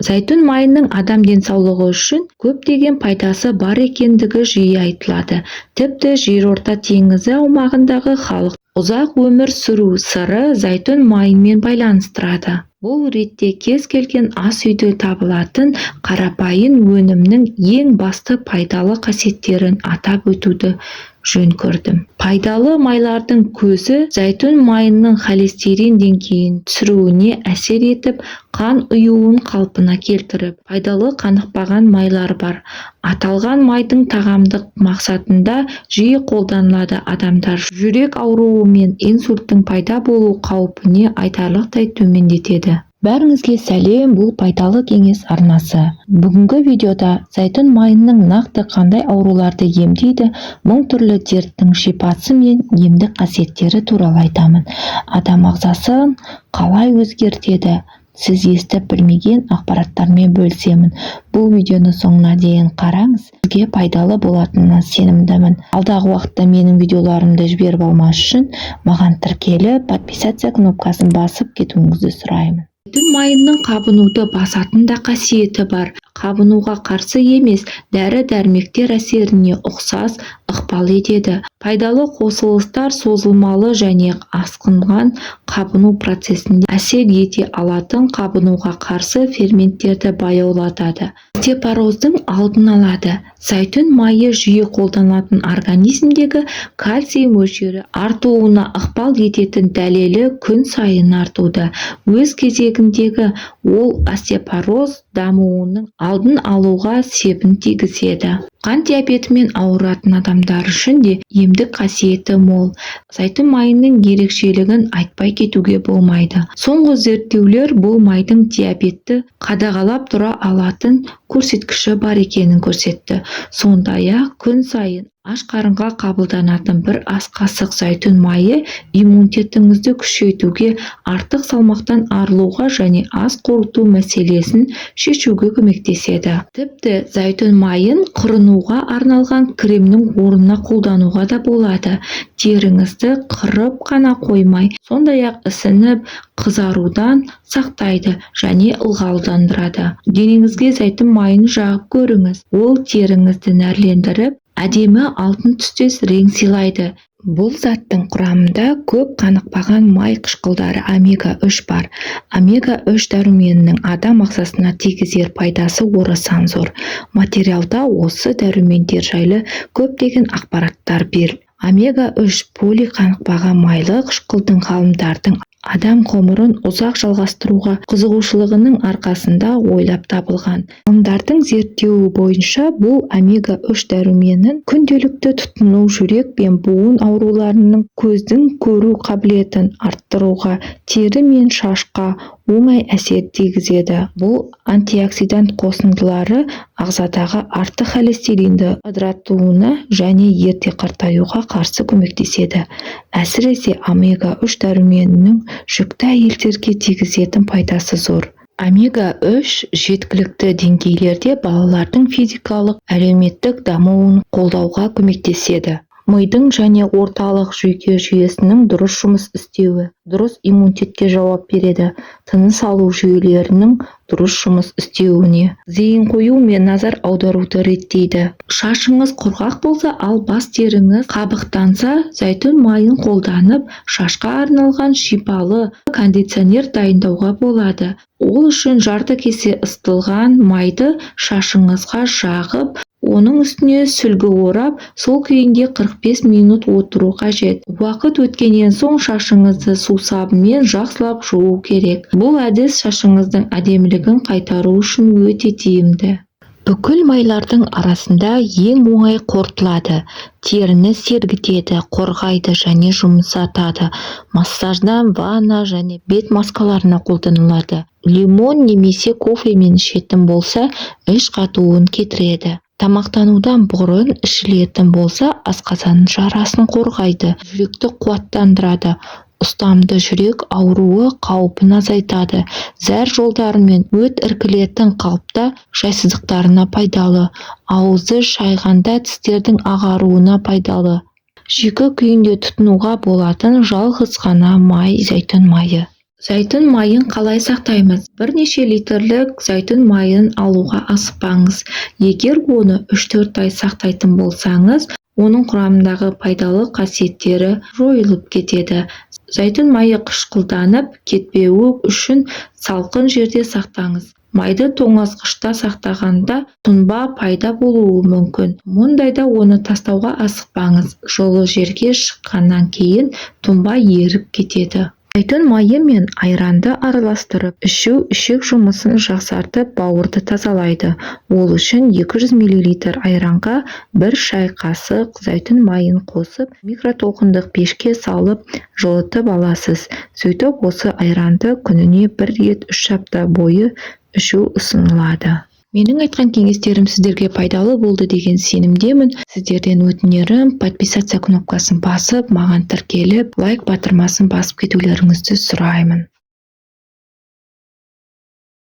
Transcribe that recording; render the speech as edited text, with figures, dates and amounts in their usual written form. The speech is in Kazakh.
Зәйтүн майының адам денсаулығы үшін көптеген пайдасы бар екендігі жиі айтылады. Тіпті жерорта теңізі аумағындағы халық ұзақ өмір сүру сыры зәйтүн майымен байланыстырады. Бұл ретте кез келген ас үйде табылатын қарапайым өнімнің ең басты пайдалы қасиеттерін атап өтуді жөн көрдім. Пайдалы майлардың көзі зәйтүн майының холестерин деңгейін түсіруіне әсер етіп, қан ұюын қалпына келтіріп, пайдалы қанықпаған майлар бар. Аталған майдың тағамдық мақсатында жиі қолданылады. Адамдар жүрек ауруы мен инсульттің пайда болу қаупіне айтарлықтай төмендетеді. Бәріңізге сәлем, бұл пайдалы кеңес арнасы. Бүгінгі видеода зәйтүн майының нақты қандай ауруларды емдейді, мың түрлі дерттің шипасы мен емдік қасиеттері туралы айтамын. Адам ағзасын қалай өзгертеді? Сіз естіп білмеген ақпараттармен бөлісемін. Бұл видеоны соңына дейін қараңыз. Сізге пайдалы болатынына сенімдімін. Алдағы уақытта менің видеоларымды жіберіп алмас үшін маған тіркеліп, подписаться кнопкасын басып кетуіңізді сұраймын. Зәйтүн майының қабынуды басатын да қасиеті бар. Қабынуға қарсы емес, дәрі-дәрмектер әсеріне ұқсас ықпал етеді. Пайдалы қосылыстар созылмалы және асқынған қабыну процесінде әсер ете алатын қабынуға қарсы ферменттерді баяулатады. Остеопороздың алдын алады. Зәйтүн майы жиі қолданылатын организмдегі кальций мөлшері артуына ықпал ететін дәлелі күн сайын артуда. Өз кезегіндегі ол остеопороз дамуының алдын алуға септігін тигізеді. Қан диабетімен ауыратын адамдар үшін де емдік қасиеті мол. Зәйтүн майының ерекшелігін айтпай кетуге болмайды. Соңғы зерттеулер бұл майдың диабетті қадағалап тұра алатын көрсеткіші бар екенін көрсетті. Сондай-ақ күн сайын аш қарынға қабылданатын бір ас қасық зәйтүн майы иммунитетіңізді күшейтуге, артық салмақтан арылуға және ас қорыту мәселесін шешуге көмектеседі. Тіпті зәйтүн майын қырынуға арналған кремнің орнына қолдануға да болады. Теріңізді қырып қана қоймай, сондай-ақ ісініп, қызарудан сақтайды және ылғалдандырады. Денеңізге зәйтүн майын жағып көріңіз. Ол теріңізді нәрлендіріп, әдемі алтын түстес рең сыйлайды. Бұл заттың құрамында көп қанықпаған май қышқылдары омега-3 бар. Омега-3 дәруменінің адам ағзасына тигізер пайдасы орасан зор. Материалда осы дәрумендер жайлы көптеген ақпараттар берілген. Омега-3 полиқанықпаған майлы қышқылдың ғалымдардың адам ғұмырын ұзақ жалғастыруға қызығушылығының арқасында ойлап табылған. Ғалымдардың зерттеуі бойынша бұл омега-3 дәруменін күнделікті тұтыну жүрек пен буын ауруларының көздің көру қабілетін арттыруға, тері мен шашқа оңай әсер тигізеді. Бұл антиоксидант қосындылары ағзадағы артық холестеринді ыдыратуына және ерте қартаюға қарсы көмектеседі. Әсіресе омега-3 дәруменінің жүкті әйелдерге тигізетін пайдасы зор. Омега-3 жеткілікті деңгейлерде балалардың физикалық, әлеуметтік дамуын қолдауға көмектеседі. Мидың және орталық жүйке жүйесінің дұрыс жұмыс істеуі, дұрыс иммунитетке жауап береді. Тыныс алу жүйелерінің дұрыс жұмыс істеуіне зейін қою мен назар аударуды реттейді. Шашыңыз құрғақ болса, ал бас теріңіз қабықтанса, зәйтүн майын қолданып, шашқа арналған шипалы кондиционер дайындауға болады. Ол үшін жарты кесе ыстылған майды шашыңызға жағып, оның үстіне сүлгі орап, сол күйінде 45 минут отыру қажет. Уақыт өткеннен соң шашыңызды сусабынмен жақсылап жуу керек. Бұл әдіс шашыңыздың әдемілігін қайтару үшін өте тиімді. Бүкіл майлардың арасында ең оңай қорытылады. Теріні сергітеді, қорғайды және жұмсартады. Массаждан ванна және бет маскаларына қолданылады. Лимон немесе кофемен ішетін болса, іш қатуын кетіреді. Тамақтанудан бұрын ішілетін болса, асқазан жарасын қорғайды, жүректі қуаттандырады. Ұстамды жүрек ауруы қаупін азайтады. Зәр жолдары мен өт іркілетін қалыпта жайсыздықтарына пайдалы. Ауызды шайғанда тістердің ағаруына пайдалы. Жигі күйінде тұтынуға болатын жалғыз ғана май зәйтүн майы. Зәйтүн майын қалай сақтаймыз? Бірнеше литрлік зәйтүн майын алуға асықпаңыз. Егер оны 3-4 ай сақтайтын болсаңыз, оның құрамындағы пайдалы қасиеттері жойылып кетеді. Зәйтүн майы қышқылданып кетпеуі үшін салқын жерде сақтаңыз. Майды тоңазғышта сақтағанда тұнба пайда болуы мүмкін. Мұндайда оны тастауға асықпаңыз. Жылы жерге шыққаннан кейін тұнба еріп кетеді. Зәйтүн майы мен айранды араластырып ішу ішек жұмысын жақсартып, бауырды тазалайды. Ол үшін 200 мл айранға 1 шай қасық зәйтүн майын қосып, микротолқындық пешке салып жылытып аласыз. Сөйтіп осы айранды күніне 1 рет 3 апта бойы ішу ұсынылады. Менің айтқан кеңестерім сіздерге пайдалы болды деген сенімдемін. Сіздерден өтінерім, подписация кнопкасын басып, маған тіркеліп, лайк батырмасын басып кетулеріңізді сұраймын.